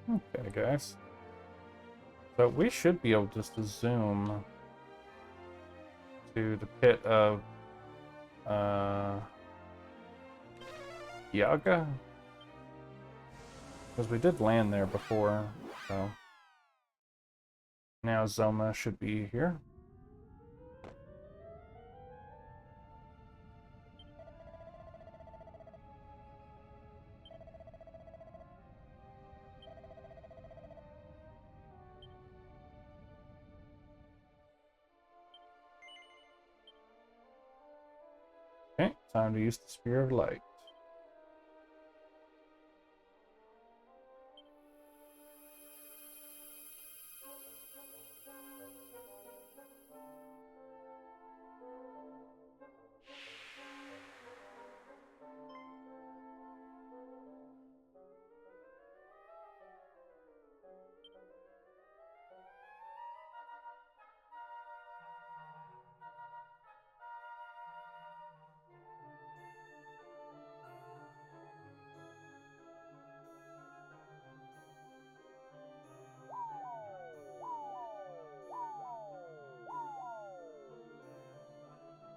Okay, guys. So we should be able just to zoom to the pit of Yaga, because we did land there before. So now Zoma should be here. Okay, time to use the Spear of Light.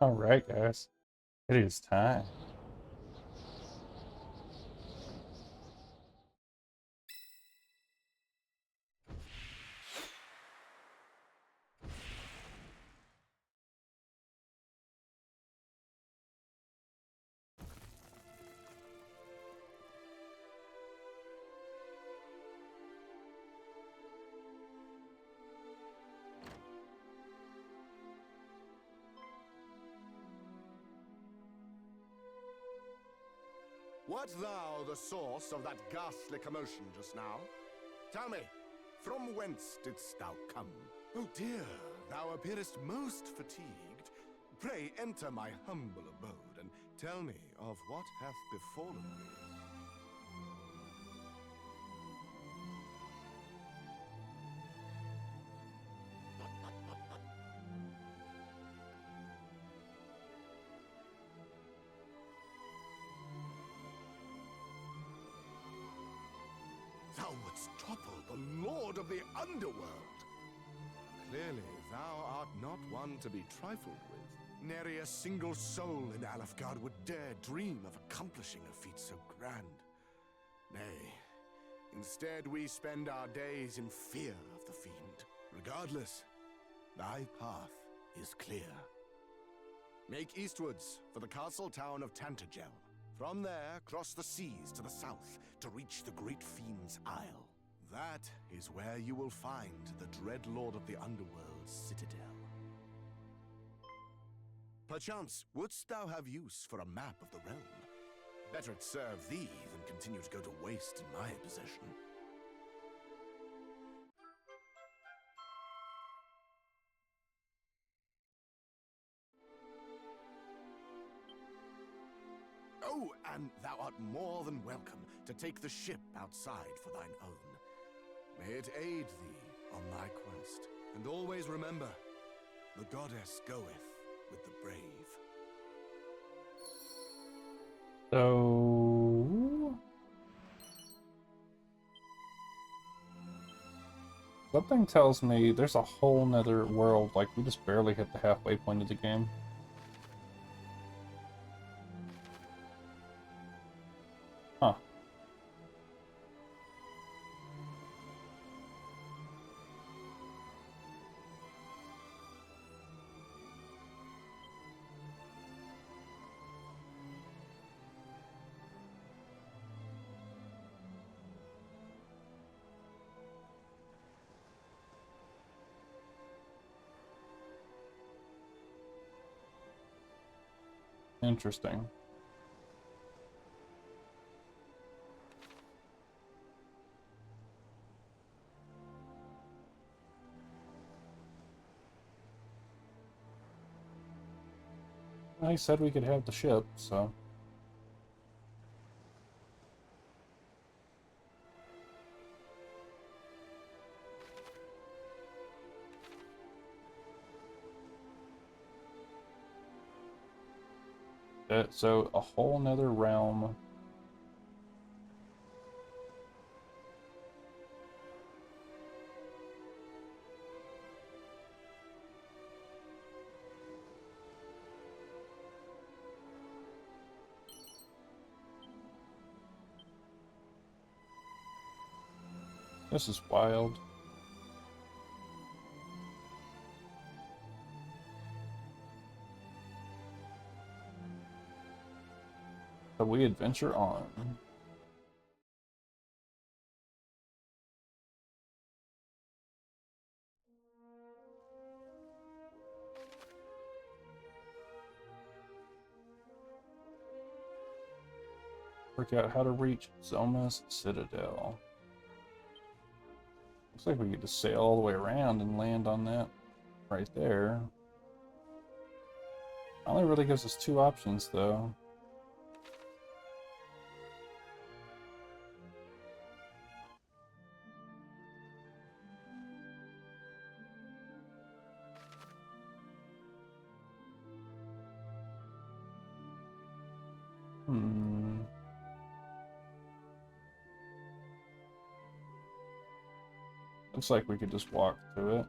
Alright, guys. It is time. Wert thou the source of that ghastly commotion just now? Tell me, from whence didst thou come? Oh dear, thou appearest most fatigued. Pray enter my humble abode, and tell me of what hath befallen thee. Thou wouldst topple the Lord of the Underworld! Clearly, thou art not one to be trifled with. Nary a single soul in Alefgard would dare dream of accomplishing a feat so grand. Nay, instead we spend our days in fear of the fiend. Regardless, thy path is clear. Make eastwards for the castle town of Tantagel. From there, cross the seas to the south to reach the great fiend's isle. That is where you will find the dread lord of the Underworld's citadel. Perchance, wouldst thou have use for a map of the realm? Better it serve thee than continue to go to waste in my possession. Oh, and thou art more than welcome to take the ship outside for thine own. May it aid thee on thy quest. And always remember, the goddess goeth with the brave. So something tells me there's a whole nother world, like we just barely hit the halfway point of the game. Huh. Interesting. I said we could have the ship, so. So a whole nother realm. This is wild. So we adventure on. Work out how to reach Zoma's Citadel. Looks like we get to sail all the way around and land on that right there. Only really gives us two options, though. Looks like we could just walk through it.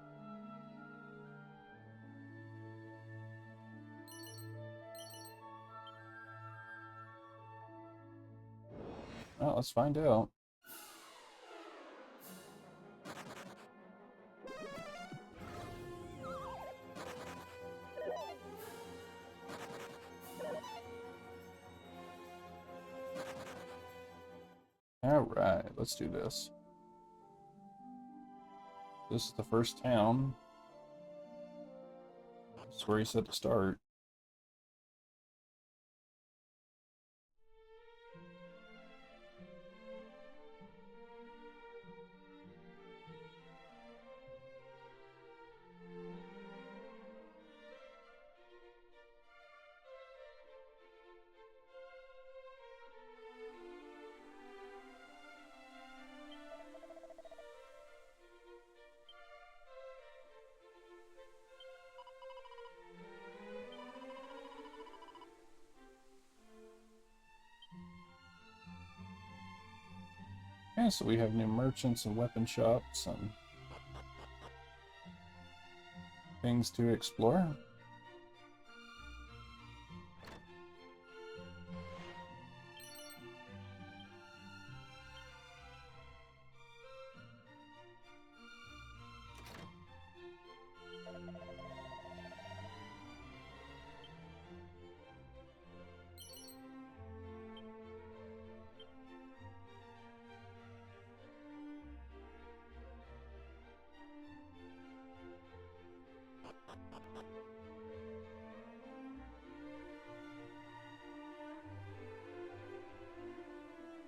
Well, let's find out. Alright, let's do this. This is the first town. This is where he said to start. Okay, so we have new merchants and weapon shops and things to explore.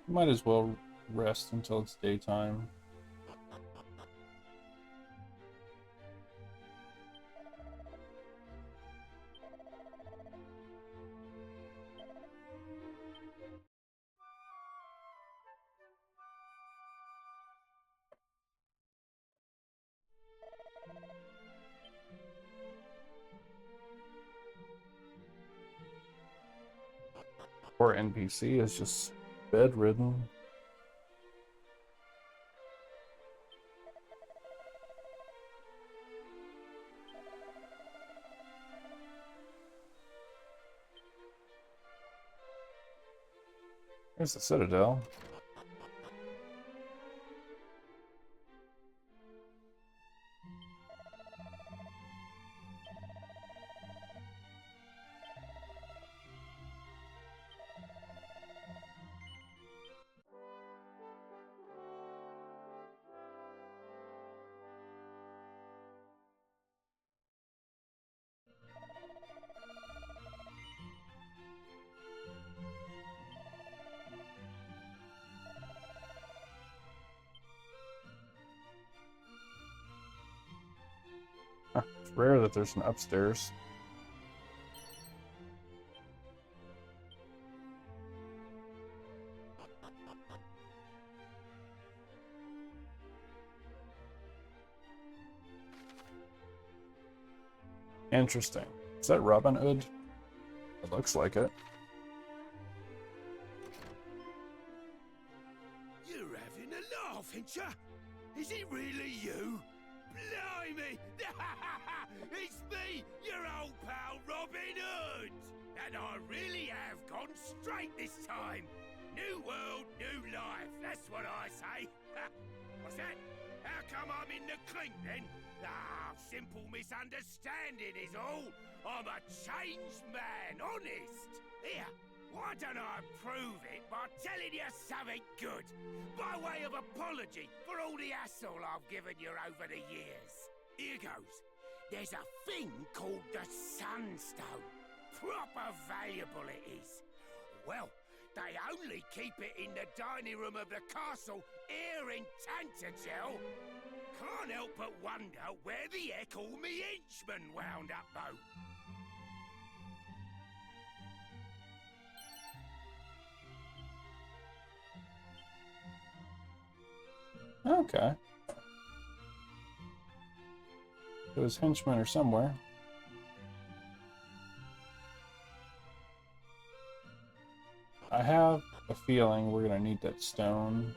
Might as well rest until it's daytime. Poor NPC is just bedridden. Here's the Citadel. It's rare that there's an upstairs. Interesting. Is that Robin Hood? It looks like it. You're having a laugh, ain't ya? Is it really you? Blimey! It's me, your old pal Robin Hood! And I really have gone straight this time. New world, new life. That's what I say. What's that? come I'm in the clink then? Ah, simple misunderstanding is all. I'm a changed man, honest. Here, why don't I prove it by telling you something good? By way of apology for all the hassle I've given you over the years. Here goes. There's a thing called the Sunstone. Proper valuable it is. Well, they only keep it in the dining room of the castle here in Tantagel. Can't help but wonder where the heck all me henchmen wound up, though. Okay. So his henchmen are somewhere. I have a feeling we're gonna need that stone.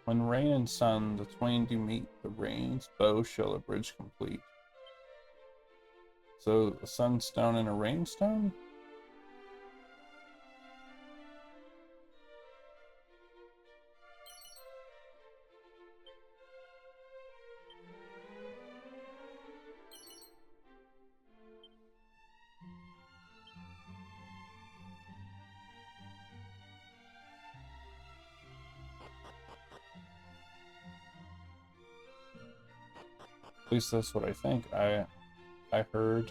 When rain and sun, the twain do meet, the rain's bow shall a bridge complete. So a sunstone and a rainstone? At least that's what I think. I heard.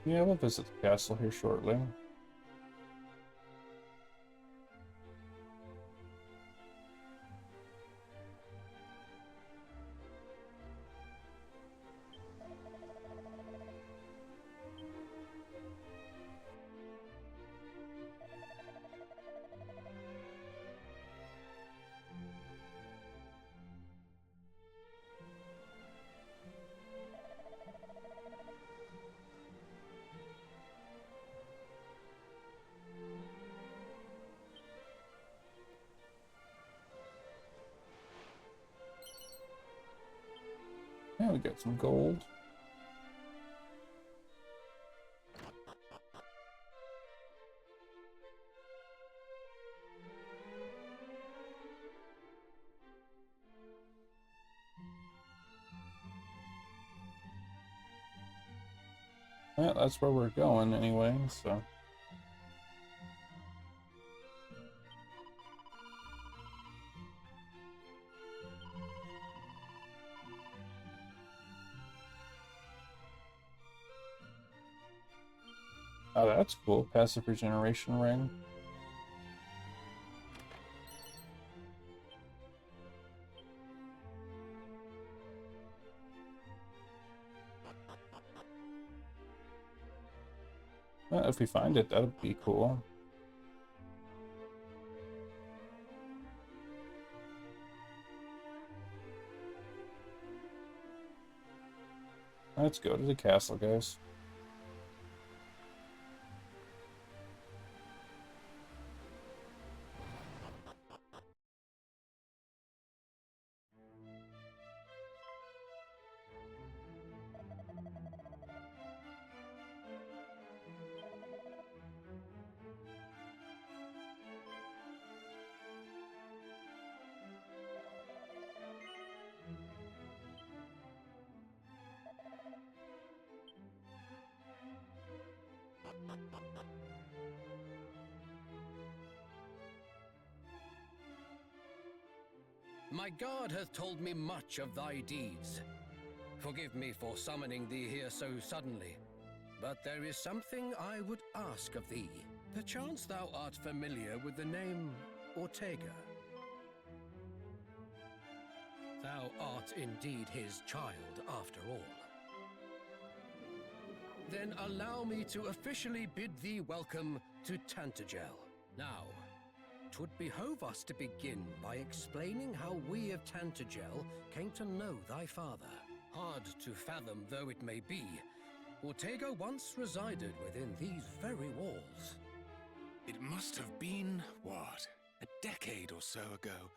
Yeah, we'll visit the castle here shortly. Yeah, we got some gold. Well, that's where we're going anyway, so. Oh, that's cool. Passive regeneration ring. Well, if we find it, that would be cool. Let's go to the castle, guys. My guard hath told me much of thy deeds. Forgive me for summoning thee here so suddenly, but there is something I would ask of thee. Perchance thou art familiar with the name Ortega. Thou art indeed his child, after all. Then allow me to officially bid thee welcome to Tantagel. Now, 'twould behove us to begin by explaining how we of Tantagel came to know thy father. Hard to fathom though it may be, Ortega once resided within these very walls. It must have been, what, a decade or so ago.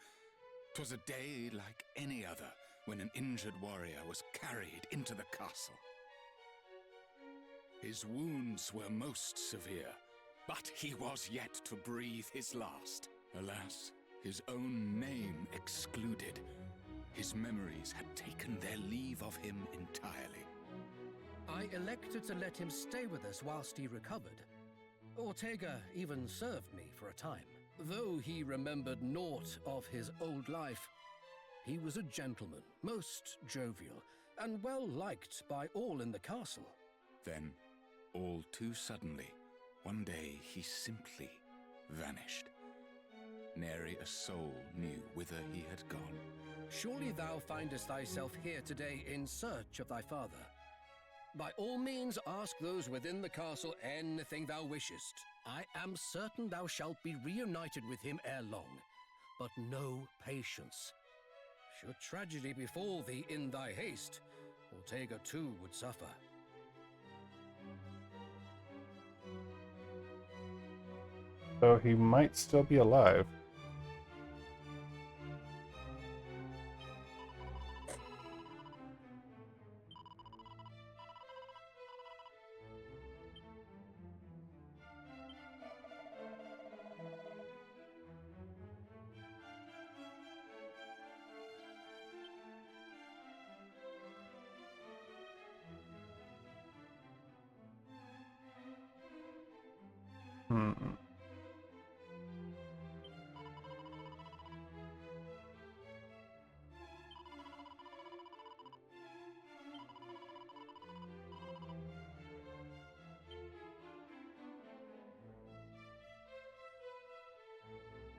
'Twas a day like any other when an injured warrior was carried into the castle. His wounds were most severe, but he was yet to breathe his last. Alas, his own name excluded. His memories had taken their leave of him entirely. I elected to let him stay with us whilst he recovered. Ortega even served me for a time. Though he remembered naught of his old life, he was a gentleman, most jovial, and well liked by all in the castle. Then, all too suddenly, one day he simply vanished. Nary a soul knew whither he had gone. Surely thou findest thyself here today in search of thy father. By all means ask those within the castle anything thou wishest. I am certain thou shalt be reunited with him ere long, but know patience. Should tragedy befall thee in thy haste, Ortega too would suffer. So he might still be alive.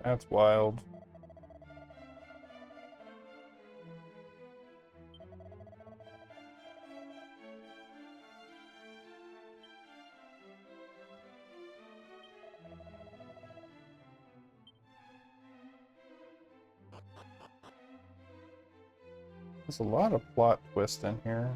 That's wild. There's a lot of plot twist in here.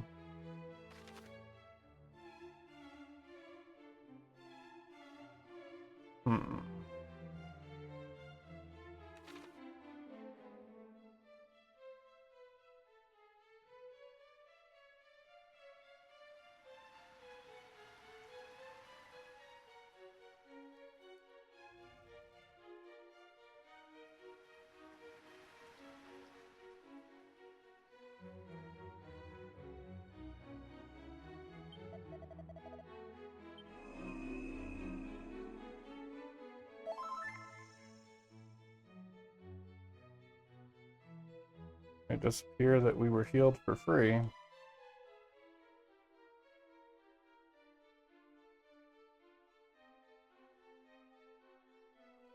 It does appear that we were healed for free.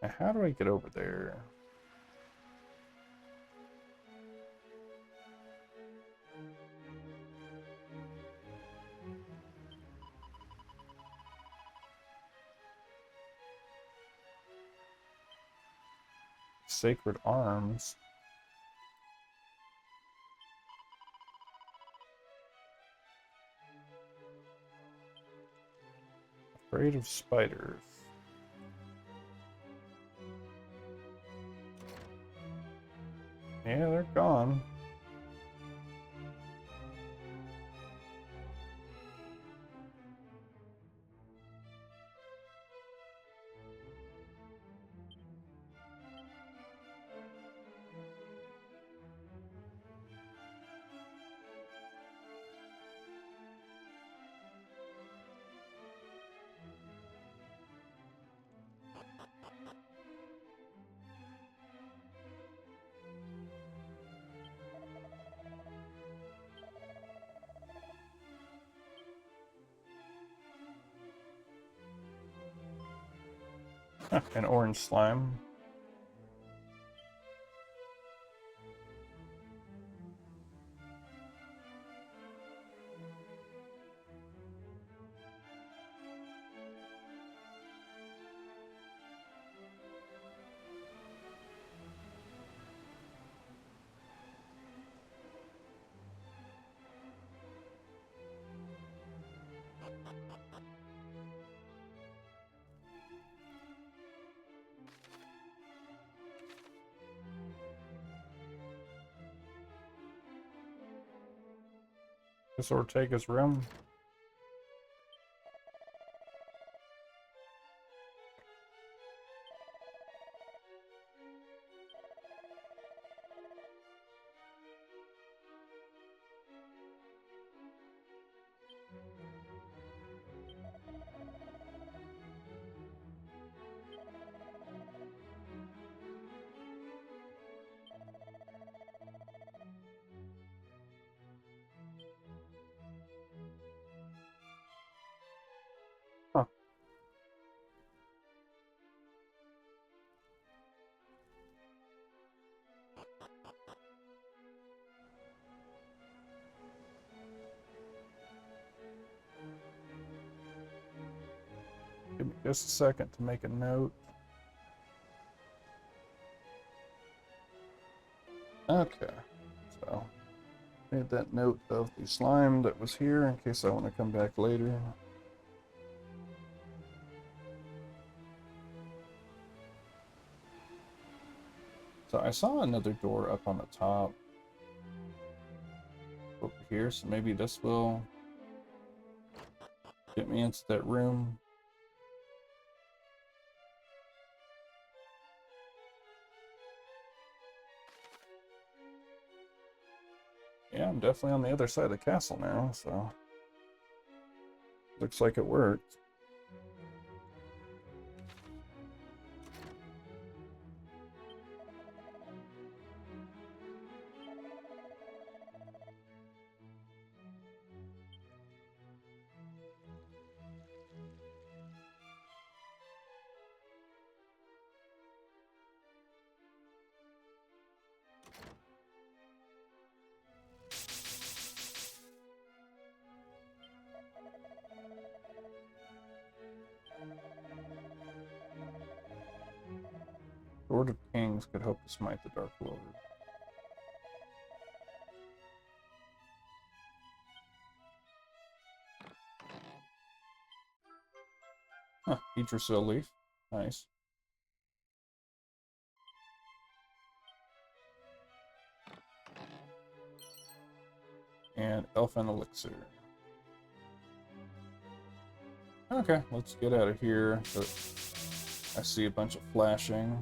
Now, how do I get over there? Sacred arms. Afraid of spiders. Yeah, they're gone. An orange slime. This Ortega's room. Huh. Give me just a second to make a note. Okay, so made that note of the slime that was here in case I want to come back later. So I saw another door up on the top over here, so maybe this will get me into that room. Yeah, I'm definitely on the other side of the castle now, so looks like it worked. Sword of Kings could hope to smite the Dark Lord. Huh, Yggdrasil leaf. Nice. And Elfin Elixir. Okay, let's get out of here. I see a bunch of flashing.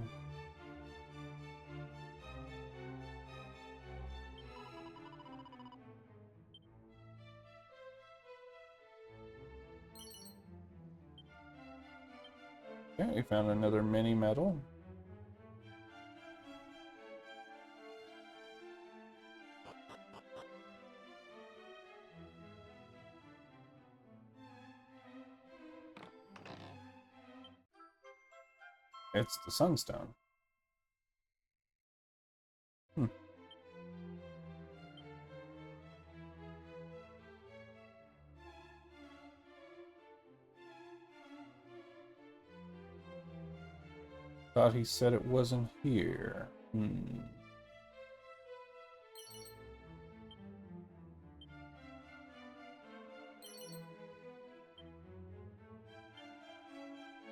Okay, we found another mini medal. It's the Sunstone. Hmm. Thought he said it wasn't here. Hmm.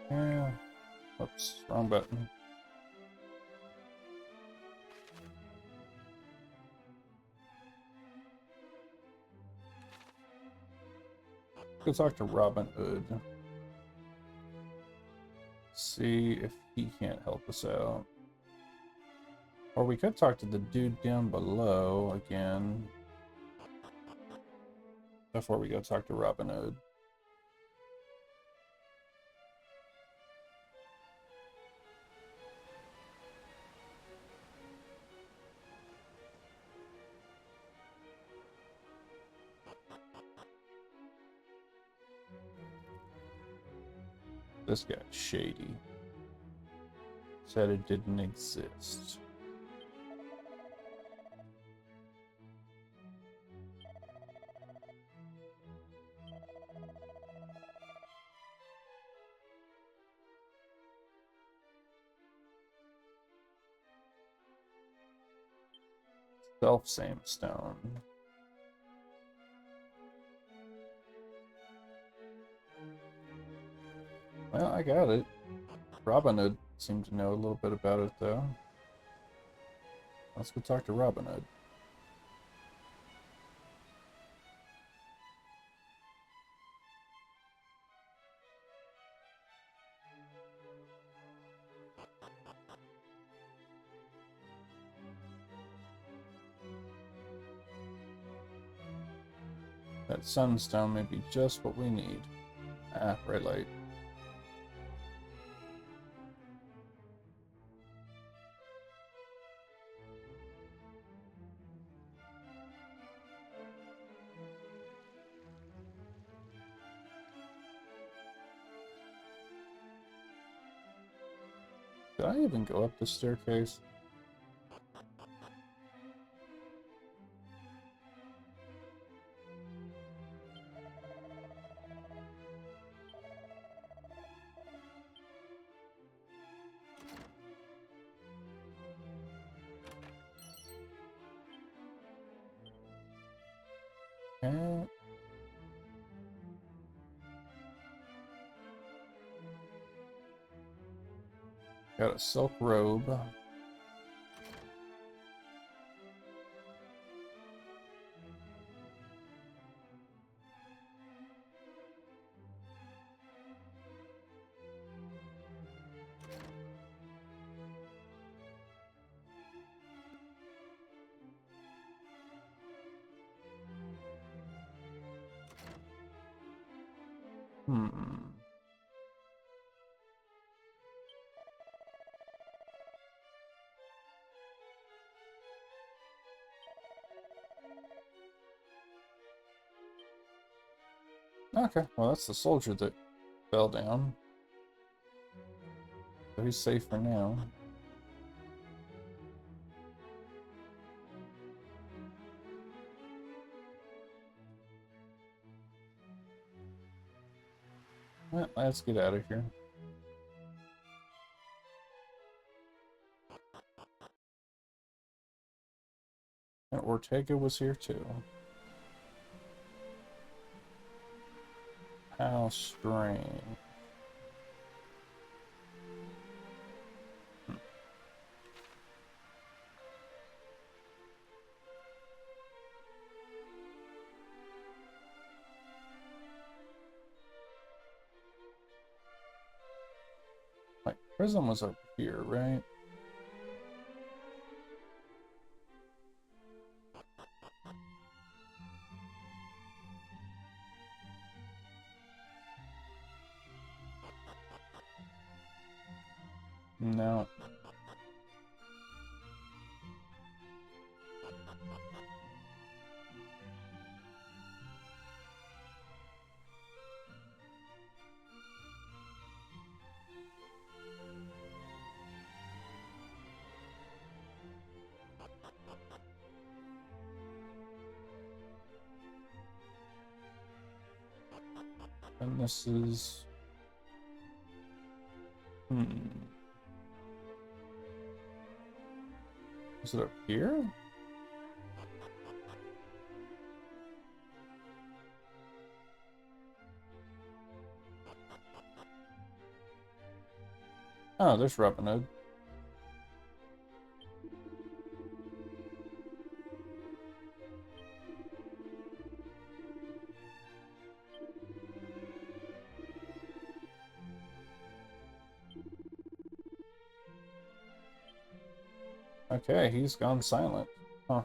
Yeah. Oops, wrong button. Go talk to Robin Hood. See if he can't help us out. Or we could talk to the dude down below again. Before we go talk to Robin Hood. This guy's shady. Said it didn't exist. Self-same stone. Well, I got it. Robin Hood seemed to know a little bit about it, though. Let's go talk to Robin Hood. That sunstone may be just what we need. Ah, red light. Did I even go up the staircase? Okay. Got a silk robe. Hmm. Okay, well that's the soldier that fell down. So he's safe for now. Well, let's get out of here. And Ortega was here too. How strange. Like, prison was up here, right? No. And this is... Is it up here? Oh, there's Robin Hood. Okay, he's gone silent. Huh.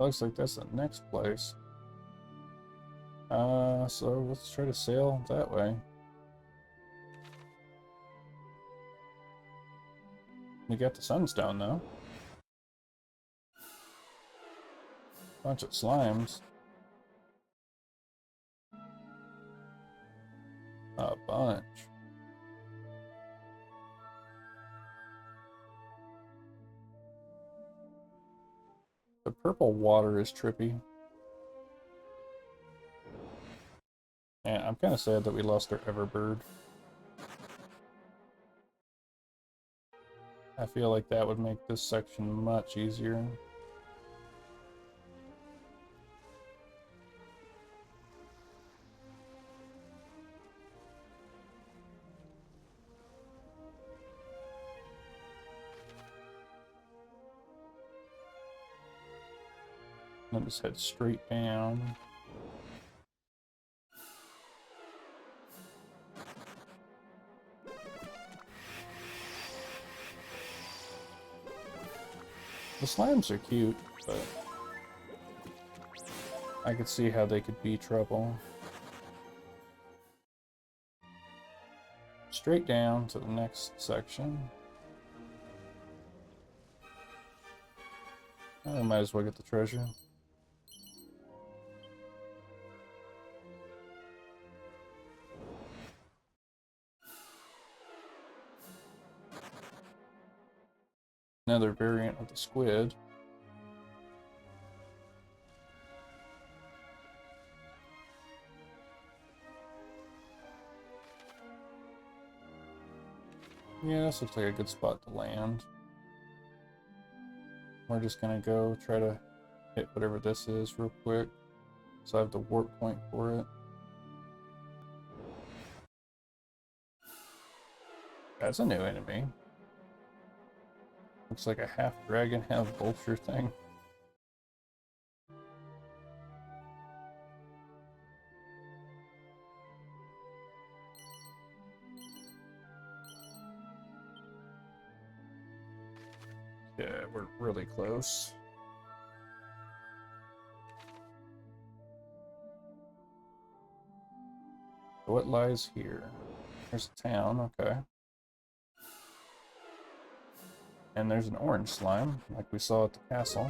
Looks like that's the next place. So let's try to sail that way. We got the sunstone though. Bunch of slimes. A bunch. The purple water is trippy. Yeah, I'm kind of sad that we lost our Everbird. I feel like that would make this section much easier. Then just head straight down. The slimes are cute, but I could see how they could be trouble. Straight down to the next section. I might as well get the treasure. Another variant of the squid. Yeah, this looks like a good spot to land. We're just gonna go try to hit whatever this is real quick. So I have the warp point for it. That's a new enemy. Looks like a half dragon, half vulture thing. Yeah, we're really close. What lies here? There's a town, okay. And there's an orange slime, like we saw at the castle.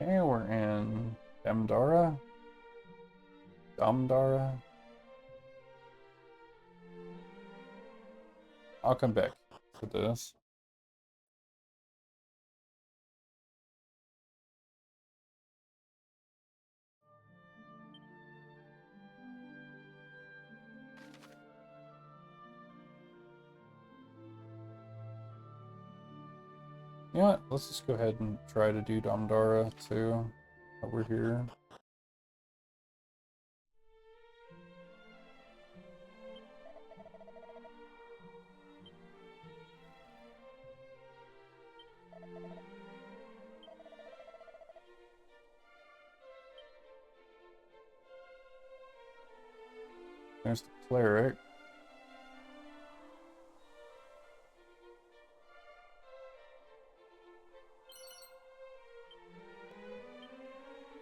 Okay, we're in Damdara? Damdara? I'll come back to this. You know what? Let's just go ahead and try to do Damdara too over here. There's the cleric.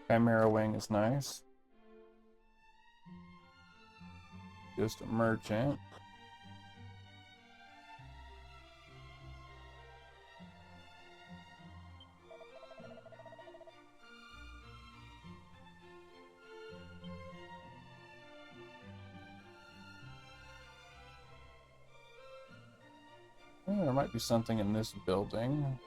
Chimera Wing is nice. Just a merchant. Oh, there might be something in this building.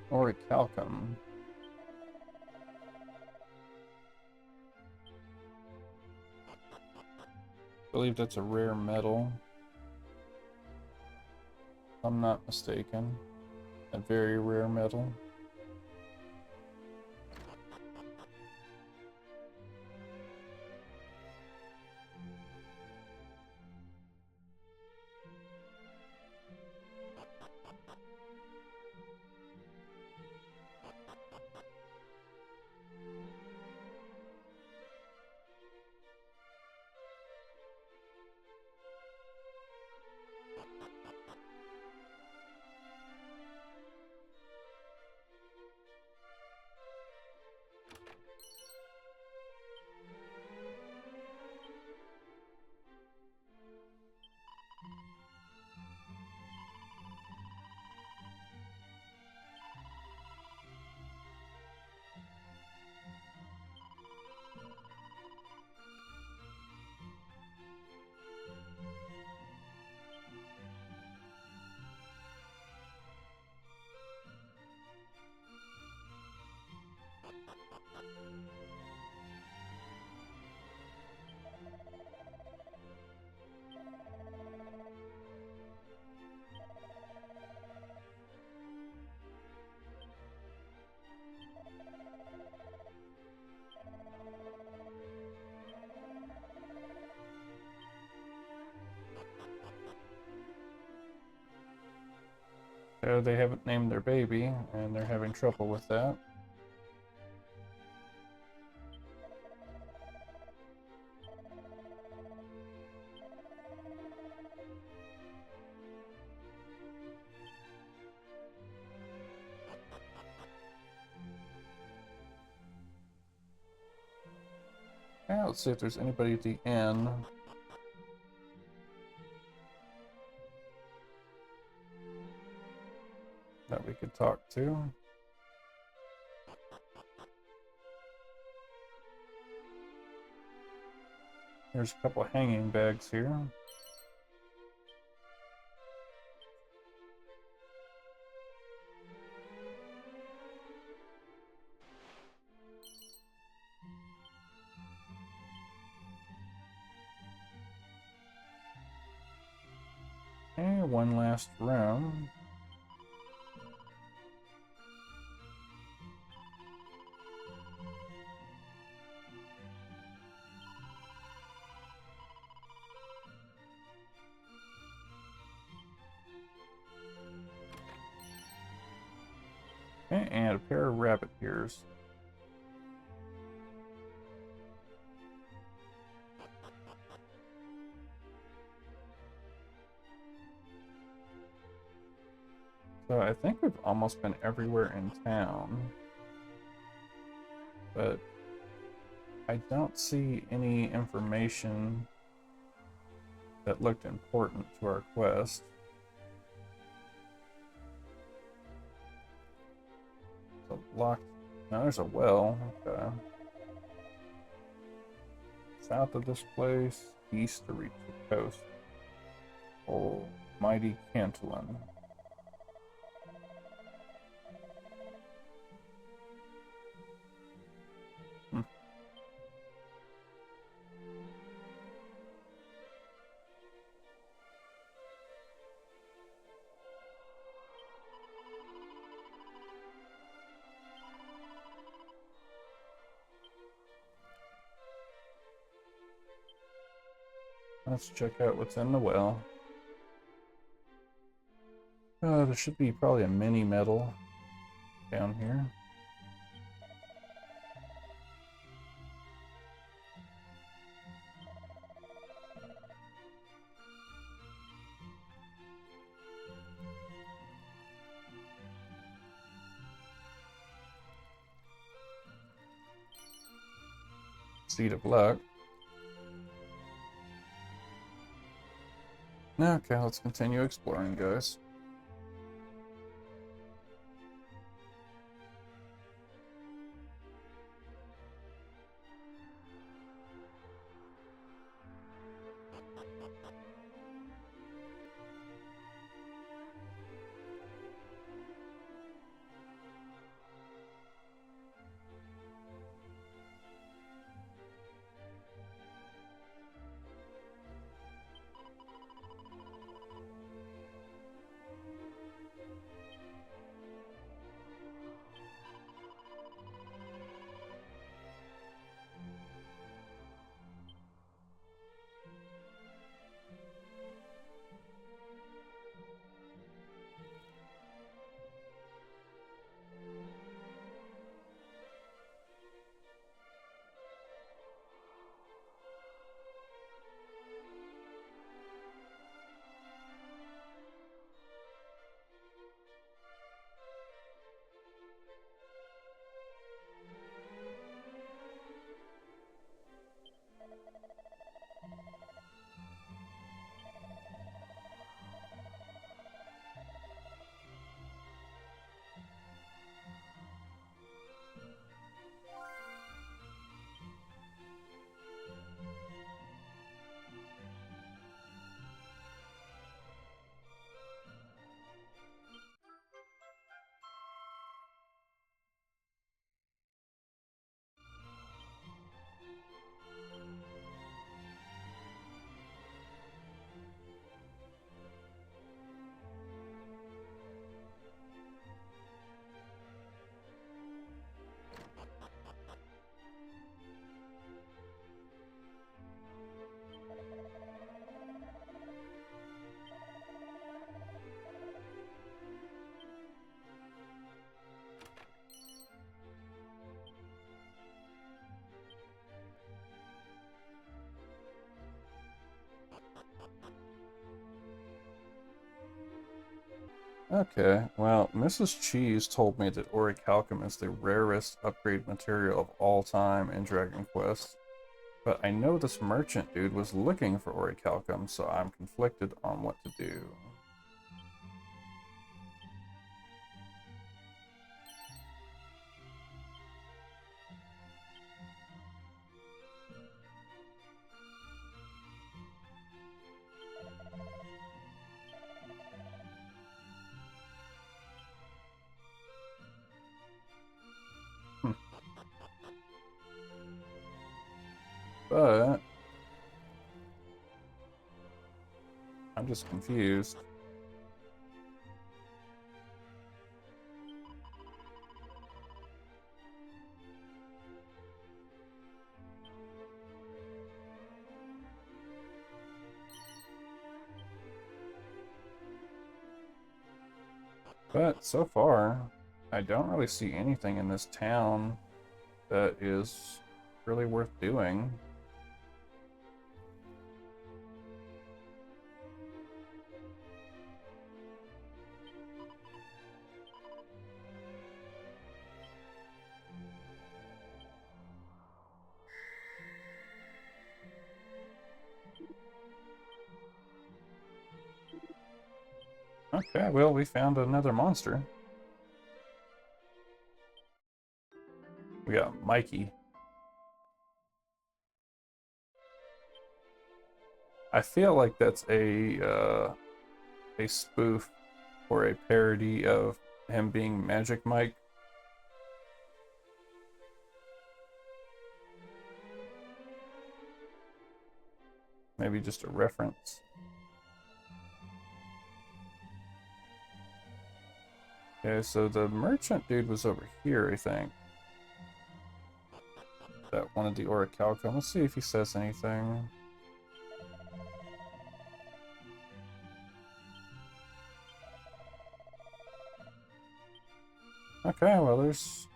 Or a Calcum. I believe that's a rare metal. I'm not mistaken. A very rare metal. So they haven't named their baby, and they're having trouble with that. Yeah, let's see if there's anybody at the inn that we could talk to. There's a couple hanging bags here. And one last room. Okay, and a pair of rabbit ears. So I think we've almost been everywhere in town, but I don't see any information that looked important to our quest. So locked. No, there's a well. Okay. South of this place, east to reach the coast. Oh, mighty Cantillon. Let's check out what's in the well. There should be probably a mini medal down here. Seed of luck. Okay, let's continue exploring, guys. Okay, well, Mrs. Cheese told me that orichalcum is the rarest upgrade material of all time in Dragon Quest. But I know this merchant dude was looking for orichalcum, so I'm conflicted on what to do. But I'm just confused. But so far, I don't really see anything in this town that is really worth doing. Okay, well, we found another monster. We got Mikey. I feel like that's a spoof or a parody of him being Magic Mike. Maybe just a reference. Okay, so the merchant dude was over here, I think. That wanted the orichalcum. Let's see if he says anything. Okay, well, there's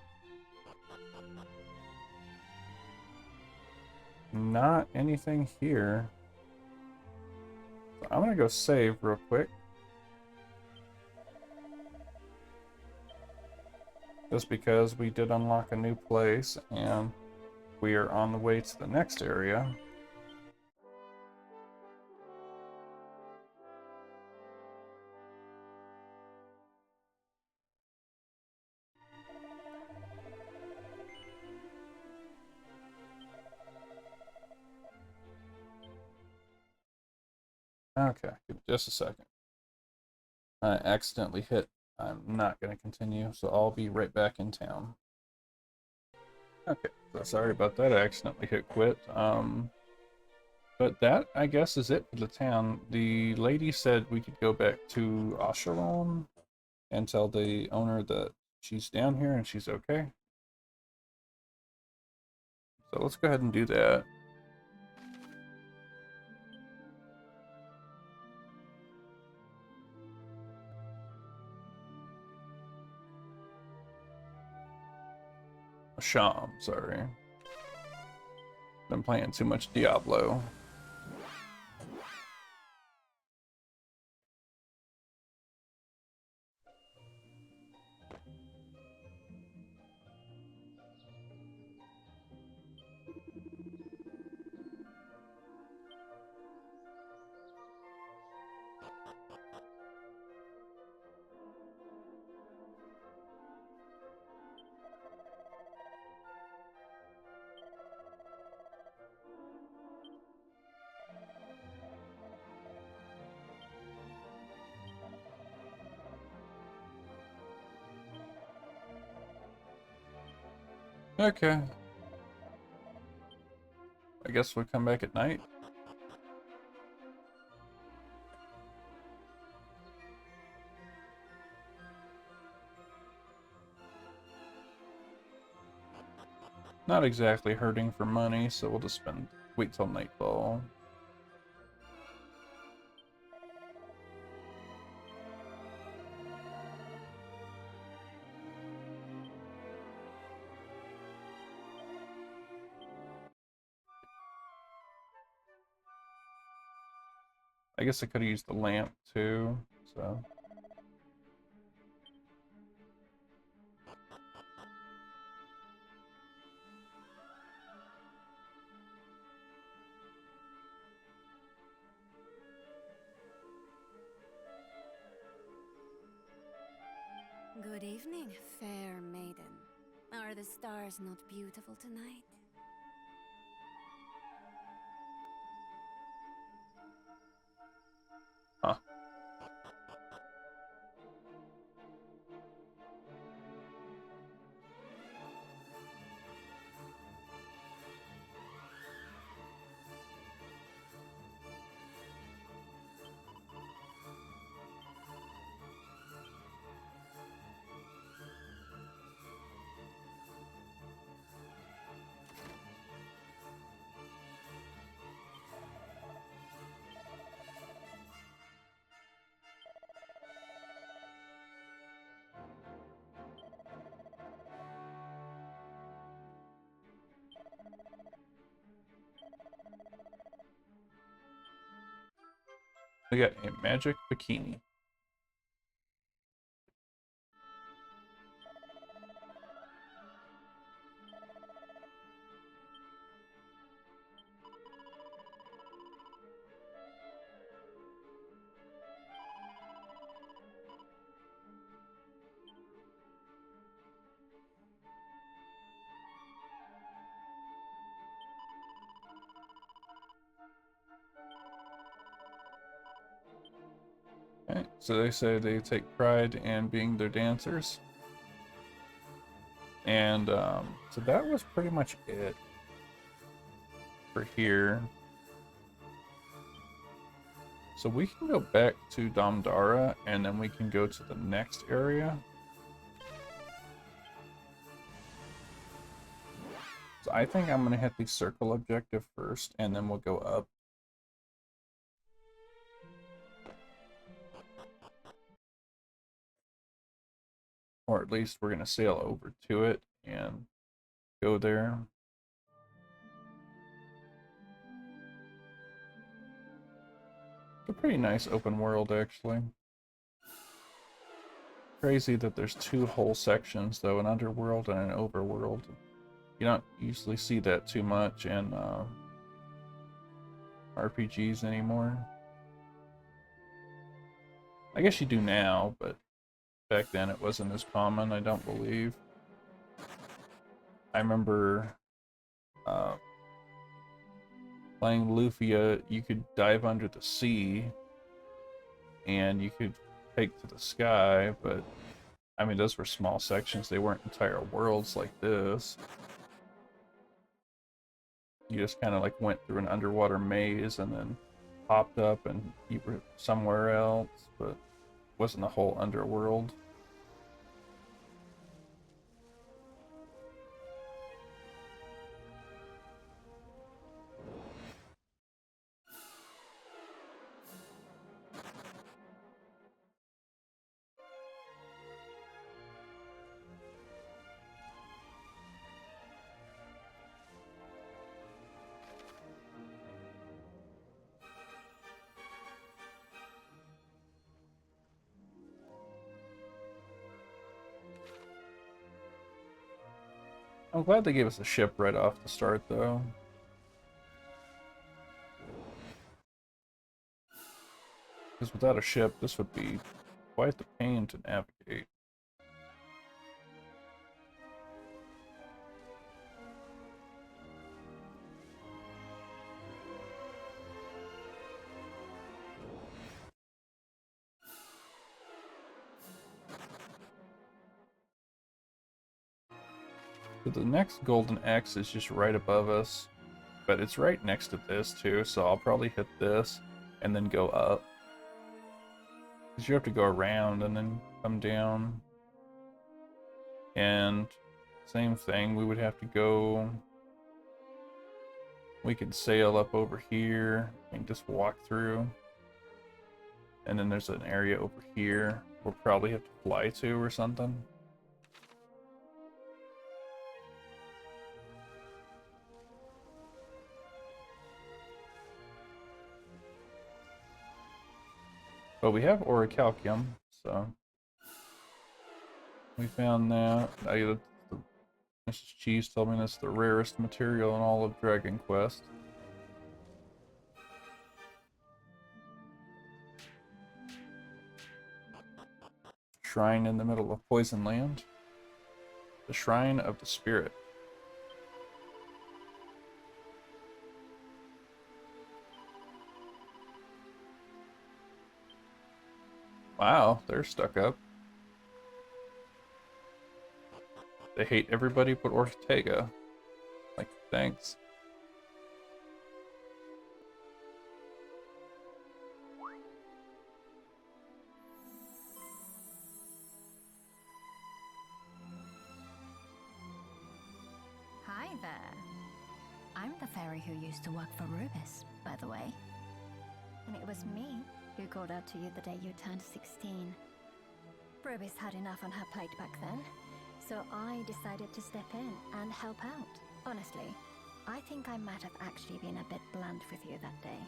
not anything here. So I'm gonna go save real quick. Just because we did unlock a new place and we are on the way to the next area. Okay, give me just a second. I accidentally hit. I'm not going to continue, so I'll be right back in town. Okay, so sorry about that. I accidentally hit quit. But that, I guess, is it for the town. The lady said we could go back to Asheron and tell the owner that she's down here and she's okay. So let's go ahead and do that. Sham, sorry. Been playing too much Diablo. Okay. I guess we'll come back at night. Not exactly hurting for money, so we'll just wait till nightfall. I guess I could have used the lamp too, so. Good evening, fair maiden. Are the stars not beautiful tonight? Huh. We got a magic bikini. Okay, so they say they take pride in being their dancers. And so that was pretty much it for here. So we can go back to Damdara and then we can go to the next area. So I think I'm gonna hit the circle objective first and then we'll go up. Or at least we're gonna sail over to it and go there. It's a pretty nice open world, actually. Crazy that there's two whole sections, though, an underworld and an overworld. You don't usually see that too much in RPGs anymore. I guess you do now, but back then it wasn't as common, I don't believe. I remember playing Lufia, you could dive under the sea and you could take to the sky, but I mean, those were small sections. They weren't entire worlds like this. You just kind of like went through an underwater maze and then popped up and you were somewhere else, but it wasn't a whole underworld. I'm glad they gave us a ship right off the start, though. Because without a ship, this would be quite the pain to navigate. So the next golden X is just right above us, but it's right next to this too, so I'll probably hit this and then go up. Because you have to go around and then come down. And same thing, we would have to go... We could sail up over here and just walk through. And then there's an area over here we'll probably have to fly to or something. But we have orichalcum, so we found that. Mrs. Cheese told me that's the rarest material in all of Dragon Quest. shrine in the middle of Poison Land. The Shrine of the Spirit. Wow, they're stuck up. They hate everybody but Ortega. Like, thanks. Hi there. I'm the fairy who used to work for Rubis, by the way. And it was me who called out to you the day you turned 16. Rubis had enough on her plate back then, so I decided to step in and help out. Honestly, I think I might have actually been a bit blunt with you that day.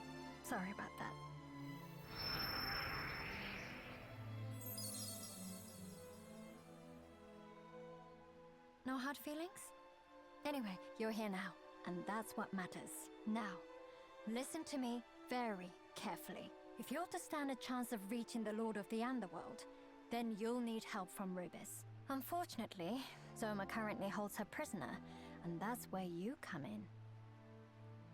Sorry about that. No hard feelings? Anyway, you're here now, and that's what matters. Now, listen to me very carefully. If you're to stand a chance of reaching the Lord of the Underworld, then you'll need help from Rubis. Unfortunately, Zoma currently holds her prisoner, and that's where you come in.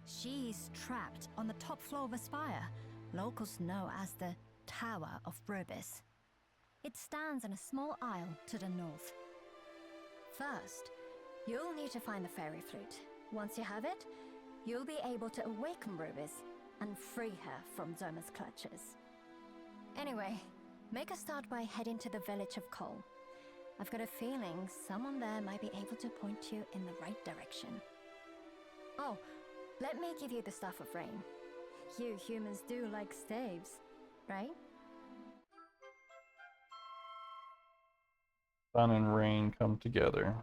She's trapped on the top floor of a spire, locals know as the Tower of Rubis. It stands in a small isle to the north. First, you'll need to find the fairy flute. Once you have it, you'll be able to awaken Rubis and free her from Zoma's clutches. Anyway, make a start by heading to the village of Cole. I've got a feeling someone there might be able to point you in the right direction. Oh, let me give you the Staff of Rain. You humans do like staves, right? Sun and rain come together.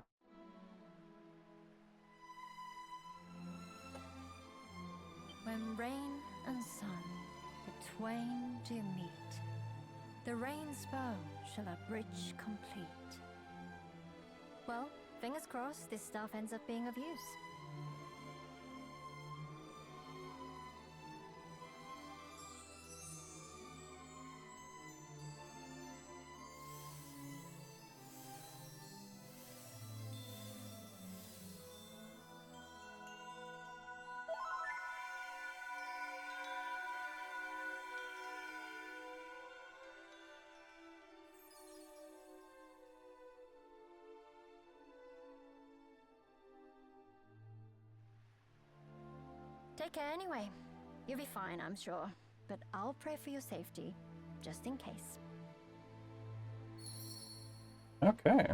When rain and sun, the twain do meet, the rain's bow shall a bridge complete. Well, fingers crossed this stuff ends up being of use. Take care anyway. You'll be fine, I'm sure. But I'll pray for your safety, just in case. Okay.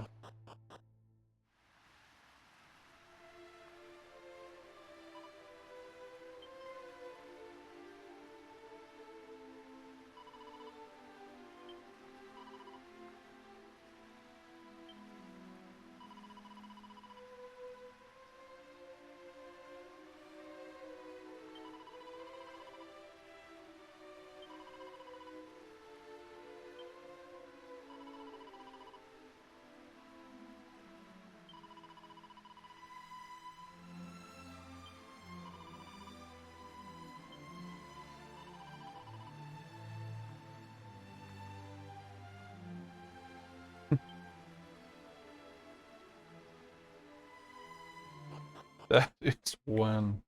That is one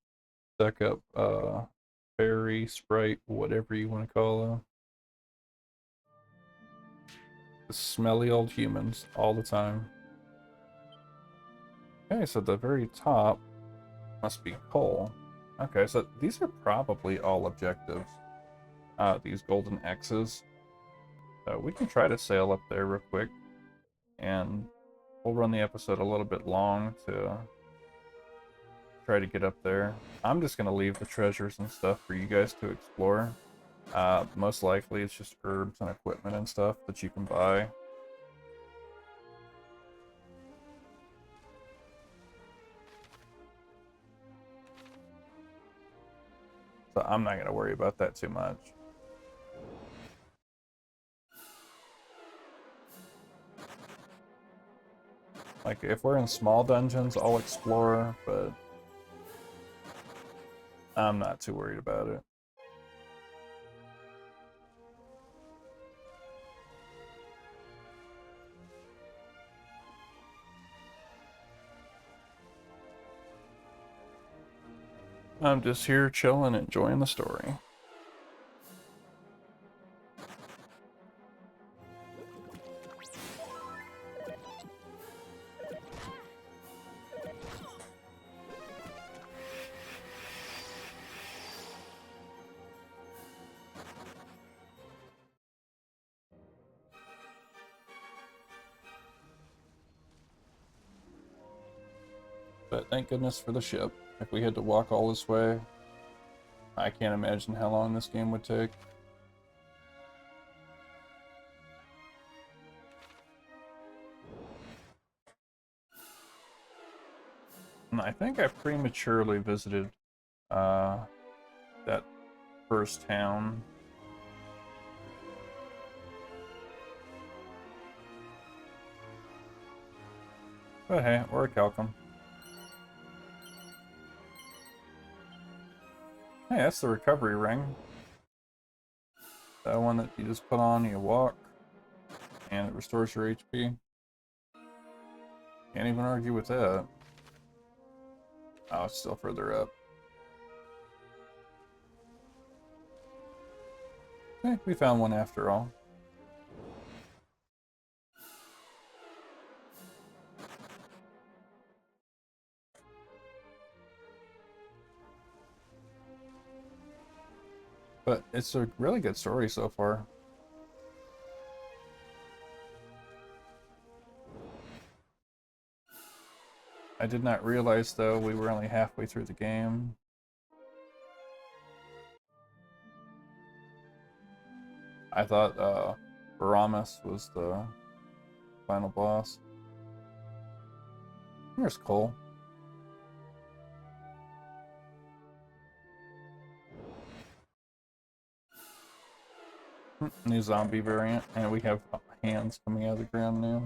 stuck up fairy, sprite, whatever you want to call them. The smelly old humans all the time. Okay, so the very top must be coal. Okay, so these are probably all objectives. These golden X's. So we can try to sail up there real quick. And we'll run the episode a little bit long to try to get up there. I'm just going to leave the treasures and stuff for you guys to explore. Most likely it's just herbs and equipment and stuff that you can buy. So I'm not going to worry about that too much. Like, if we're in small dungeons, I'll explore, but I'm not too worried about it. I'm just here chilling, enjoying the story. But thank goodness for the ship. If we had to walk all this way, I can't imagine how long this game would take. And I think I prematurely visited that first town. But hey, we're a Calcum. Hey, that's the recovery ring. That one that you just put on, you walk, and it restores your HP. Can't even argue with that. Oh, it's still further up. Hey, we found one after all. But it's a really good story so far. I did not realize, though, we were only halfway through the game. I thought Baramus was the final boss. Here's Cole. New zombie variant, and we have hands coming out of the ground now.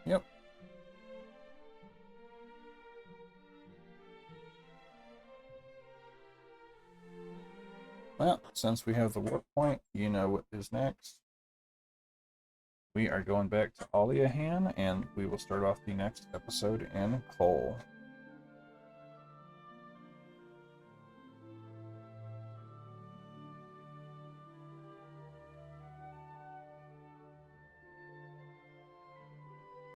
Yep. Well, since we have the warp point, you know what is next. We are going back to Aliahan, and we will start off the next episode in Cole.